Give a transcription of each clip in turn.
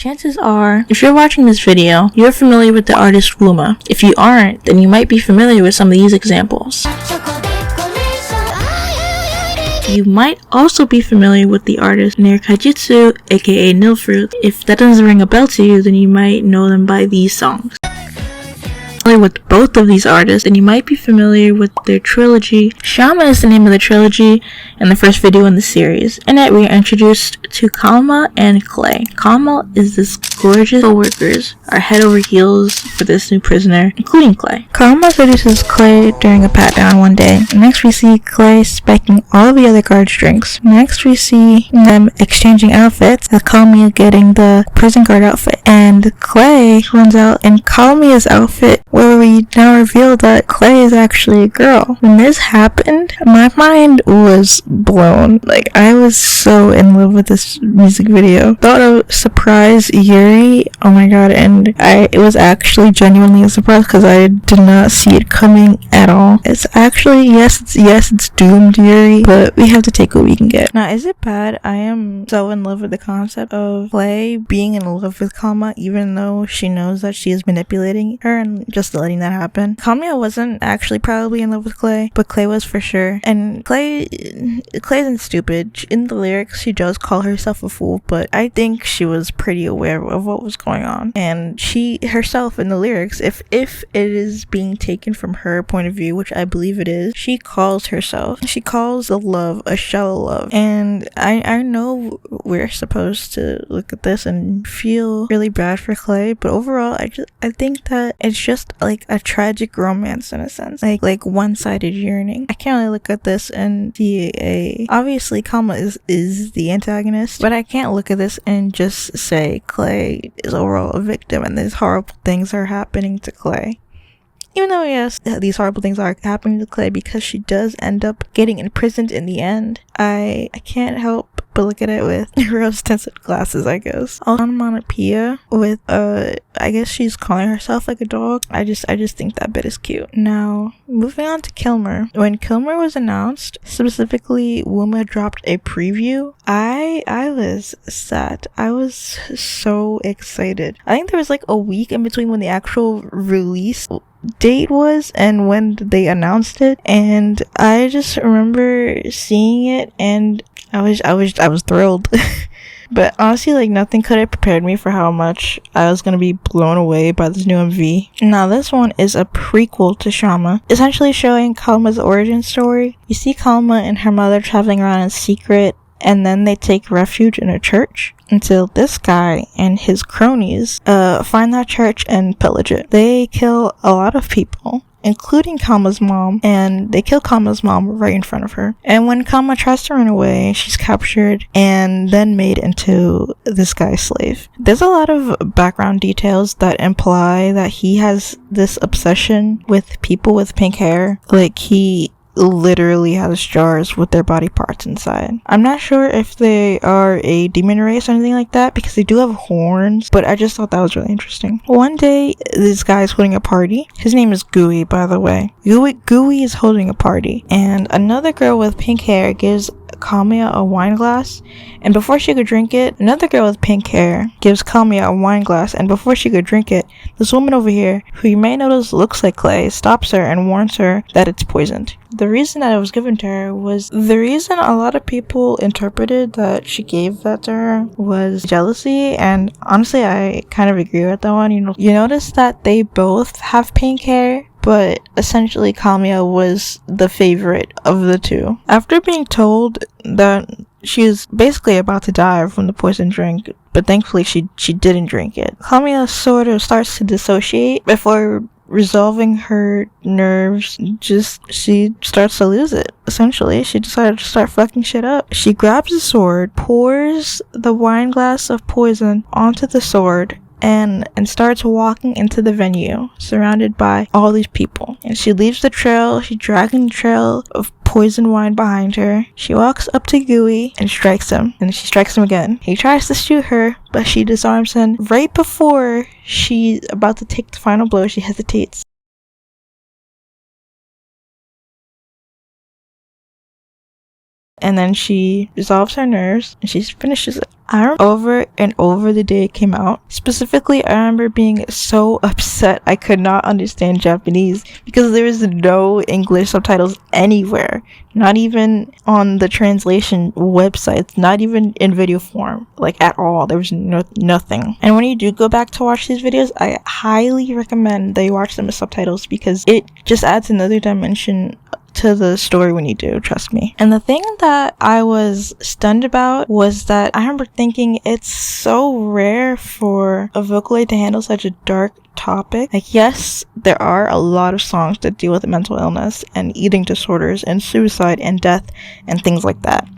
Chances are, if you're watching this video, you're familiar with the artist Wooma. If you aren't, then you might be familiar with some of these examples. You might also be familiar with the artist Nair Kaijitsu, aka Nilfruit. If that doesn't ring a bell to you, then you might know them by these songs. With both of these artists, then you might be familiar with their trilogy. Shama is the name of the trilogy and the first video in the series. In it, we are introduced to Kalma and Clay. Kalma is this gorgeous co-workers are head over heels for this new prisoner, including Clay. Kalma introduces Clay during a pat down one day. Next, we see Clay spiking all of the other guards' drinks. Next, we see them exchanging outfits, with Kalma getting the prison guard outfit, and Clay runs out in Kalma's outfit, where we now reveal that Clay is actually a girl. When this happened, my mind was blown. Like, I was so in love with this music video. Thought of Surprise Yuri, oh my god, and it was actually genuinely a surprise because I did not see it coming at all. It's actually, yes, it's doomed Yuri, but we have to take what we can get. Now, is it bad? I am so in love with the concept of Clay being in love with Kalma, even though she knows that she is manipulating her and just letting that happen. Kalma wasn't actually probably in love with Clay, but Clay was for sure. And Clay isn't stupid. In the lyrics, she does call herself a fool, but I think she was pretty aware of what was going on. And she herself in the lyrics, if it is being taken from her point of view, which I believe it is, she calls the love a shallow love. And I know we're supposed to look at this and feel really bad for Clay, but overall, I think that it's just like a tragic romance in a sense, like one-sided yearning. I can't really look at this and see obviously Kalma is the antagonist, but I can't look at this and just say Clay is overall a victim and these horrible things are happening to Clay. Even though, yes, these horrible things are happening to Clay because she does end up getting imprisoned in the end, I can't help but look at it with rose-tinted glasses, I guess. Onomatopoeia with, I guess she's calling herself like a dog. I just think that bit is cute. Now, moving on to Kilmer. When Kilmer was announced, specifically Wooma dropped a preview, I was sad. I was so excited. I think there was like a week in between when the actual release date was and when they announced it, and I just remember seeing it and I was thrilled. But honestly, like, nothing could have prepared me for how much I was gonna be blown away by this new MV. Now, this one is a prequel to Shama, essentially showing Kalma's origin story. You see Kalma and her mother traveling around in secret, and then they take refuge in a church until this guy and his cronies find that church and pillage it. They kill a lot of people, including Kalma's mom, and they kill Kalma's mom right in front of her. And when Kalma tries to run away, she's captured and then made into this guy's slave. There's a lot of background details that imply that he has this obsession with people with pink hair. Like, he literally has jars with their body parts inside. I'm not sure if they are a demon race or anything like that, because they do have horns, but I just thought that was really interesting. One day, this guy's holding a party. His name is Gooey, by the way. Gooey is holding a party, and another girl with pink hair gives Kalma a wine glass, and before she could drink it, another girl with pink hair gives Kalma a wine glass, and before she could drink it, this woman over here, who you may notice looks like Clay, stops her and warns her that it's poisoned. The reason that it was given to her was the reason a lot of people interpreted that she gave that to her was jealousy, and honestly, I kind of agree with that one. You notice that they both have pink hair, but essentially Kalma was the favorite of the two. After being told that she is basically about to die from the poison drink, but thankfully she didn't drink it, Kalma sort of starts to dissociate before resolving her nerves. She starts to lose it. Essentially, she decided to start fucking shit up. She grabs a sword, pours the wine glass of poison onto the sword, and starts walking into the venue, surrounded by all these people. And she leaves the trail. She's dragging the trail of poison wine behind her. She walks up to Gooey and strikes him. And she strikes him again. He tries to shoot her, but she disarms him. Right before she's about to take the final blow, she hesitates. and then she resolves her nerves and she finishes it. I remember over and over the day it came out. Specifically, I remember being so upset I could not understand Japanese because there was no English subtitles anywhere. Not even on the translation websites, not even in video form, like at all. There was nothing. And when you do go back to watch these videos, I highly recommend that you watch them with subtitles because it just adds another dimension to the story when you do, trust me. And the thing that I was stunned about was that I remember thinking it's so rare for a vocaloid to handle such a dark topic. Like, yes, there are a lot of songs that deal with mental illness and eating disorders and suicide and death and things like that,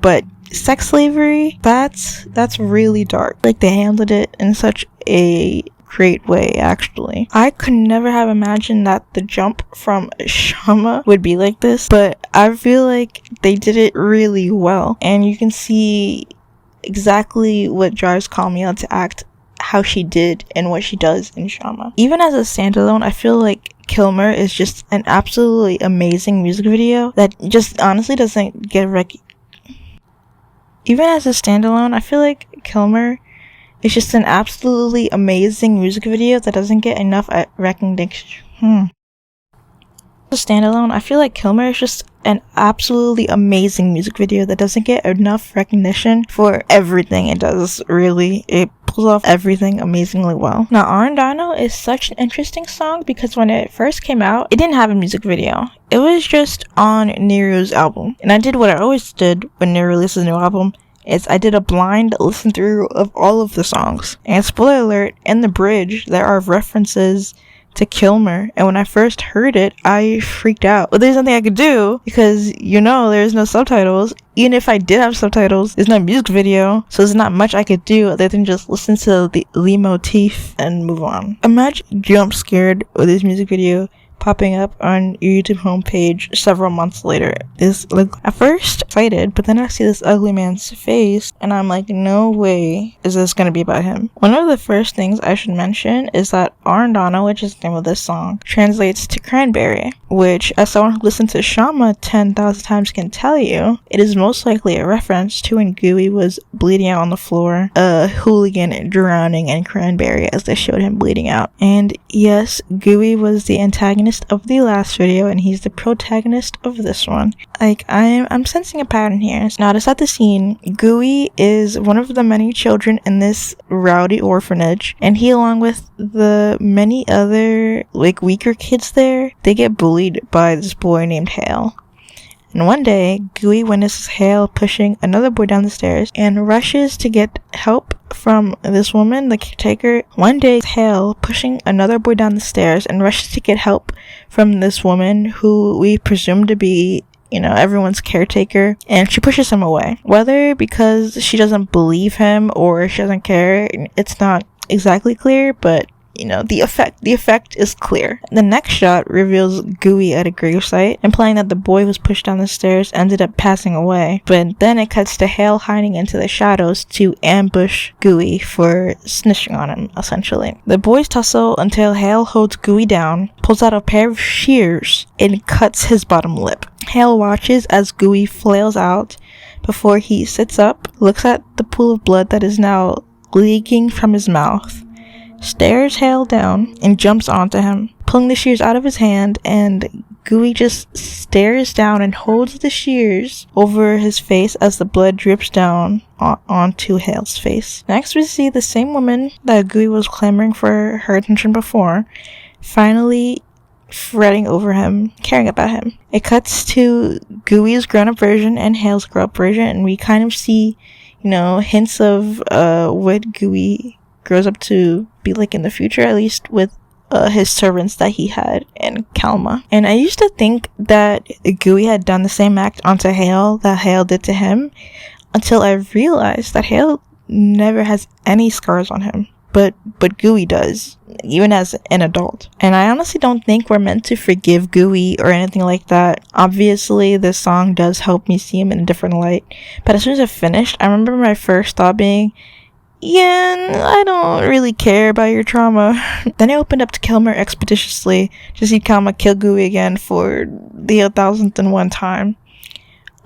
but sex slavery, that's really dark. Like, they handled it in such a great way. Actually, I could never have imagined that the jump from Shama would be like this, but I feel like they did it really well, and you can see exactly what drives Kamia to act how she did and what she does in Shama. Even as a standalone, I feel like Kilmer is just an absolutely amazing music video that just honestly doesn't get Even as a standalone, I feel like Kilmer is just an absolutely amazing music video that doesn't get enough recognition. As a standalone, I feel like Kilmer is just an absolutely amazing music video that doesn't get enough recognition for everything it does, really. It pulls off everything amazingly well. Now, Arandano is such an interesting song because when it first came out, it didn't have a music video. It was just on Niru's album. And I did what I always did when Niru releases a new album, is I did a blind listen through of all of the songs. And spoiler alert, in the bridge, there are references to Kilmer, and when I first heard it, I freaked out. But there's nothing I could do because, there's no subtitles. Even if I did have subtitles, there's no music video, so there's not much I could do other than just listen to the motif and move on. Imagine jump scared with this music video popping up on your YouTube homepage several months later. Is like, at first excited, but then I see this ugly man's face and I'm like, no way is this gonna be about him. One of the first things I should mention is that Arandano, which is the name of this song, translates to cranberry, which, as someone who listened to Shama 10,000 times can tell you, it is most likely a reference to when Gooey was bleeding out on the floor, a hooligan drowning in cranberry as they showed him bleeding out. And yes, Gooey was the antagonist of the last video and he's the protagonist of this one. Like, I'm sensing a pattern here. Now, to set the scene, Gooey is one of the many children in this rowdy orphanage, and he, along with the many other weaker kids there, they get bullied by this boy named Hale. And one day, Gooey witnesses Hale pushing another boy down the stairs and rushes to get help from this woman, the caretaker. One day, Hale pushing another boy down the stairs and rushes to get help from this woman who we presume to be, everyone's caretaker, and she pushes him away. Whether because she doesn't believe him or she doesn't care, it's not exactly clear, but the effect is clear. The next shot reveals Gooey at a gravesite, implying that the boy who was pushed down the stairs ended up passing away. But then it cuts to Hale hiding into the shadows to ambush Gooey for snitching on him, essentially. The boys tussle until Hale holds Gooey down, pulls out a pair of shears, and cuts his bottom lip. Hale watches as Gooey flails out before he sits up, looks at the pool of blood that is now leaking from his mouth, stares Hale down, and jumps onto him, pulling the shears out of his hand, and Gooey just stares down and holds the shears over his face as the blood drips down onto Hale's face. Next, we see the same woman that Gooey was clamoring for her attention before, finally fretting over him, caring about him. It cuts to Gooey's grown-up version and Hale's grown-up version, and we kind of see, hints of what Gooey grows up to be like in the future, at least with his servants that he had in Kalma. And I used to think that Gooey had done the same act onto Hale that Hale did to him, until I realized that Hale never has any scars on him, but Gooey does, even as an adult. And I honestly don't think we're meant to forgive Gooey or anything like that. Obviously, this song does help me see him in a different light, but as soon as it finished, I remember my first thought being, yeah, I don't really care about your trauma. Then I opened up to Kilmer expeditiously to see Kalma kill Gooey again for the 1001st time.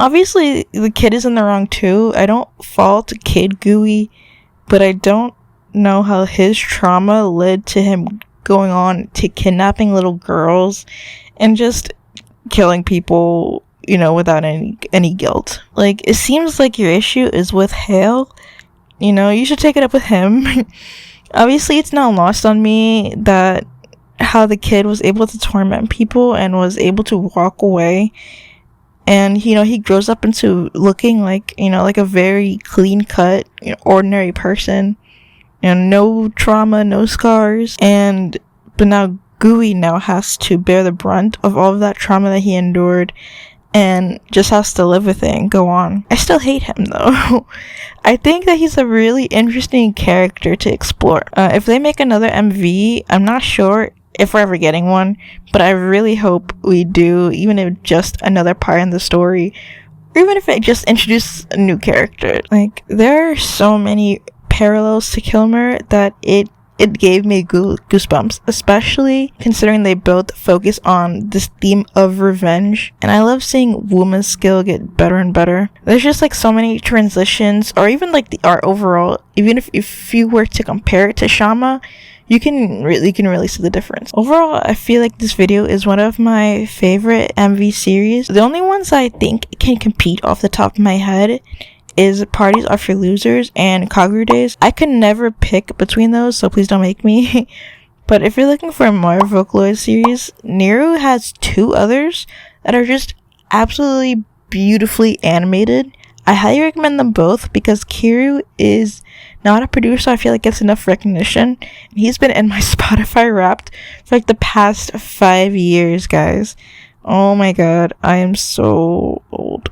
Obviously, the kid is in the wrong too. I don't fault Kid Gooey, but I don't know how his trauma led to him going on to kidnapping little girls and just killing people, you know, without any guilt. Like, it seems like your issue is with Hale. You know, you should take it up with him. Obviously, it's not lost on me that how the kid was able to torment people and was able to walk away. And, you know, he grows up into looking like, you know, like a very clean-cut, you know, ordinary person. You know, no trauma, no scars. But now Gooey now has to bear the brunt of all of that trauma that he endured and just has to live with it and go on. I still hate him, though. I think that he's a really interesting character to explore. If they make another MV, I'm not sure if we're ever getting one, but I really hope we do, even if just another part in the story, or even if it just introduces a new character. Like, there are so many parallels to Kilmer that it gave me goosebumps, especially considering they both focus on this theme of revenge. And I love seeing Wooma's skill get better and better. There's just like so many transitions, or even like the art overall. Even if you were to compare it to Shama, you can really see the difference. Overall, I feel like this video is one of my favorite MV series. The only ones I think can compete off the top of my head is Parties Are For Losers and Kageru Days. I could never pick between those, so please don't make me. But if you're looking for a more Vocaloid series, Niru has two others that are just absolutely beautifully animated. I highly recommend them both because Kageru is not a producer I feel like gets enough recognition. He's been in my Spotify Wrapped for like the past 5 years, guys. Oh my god, I am so old.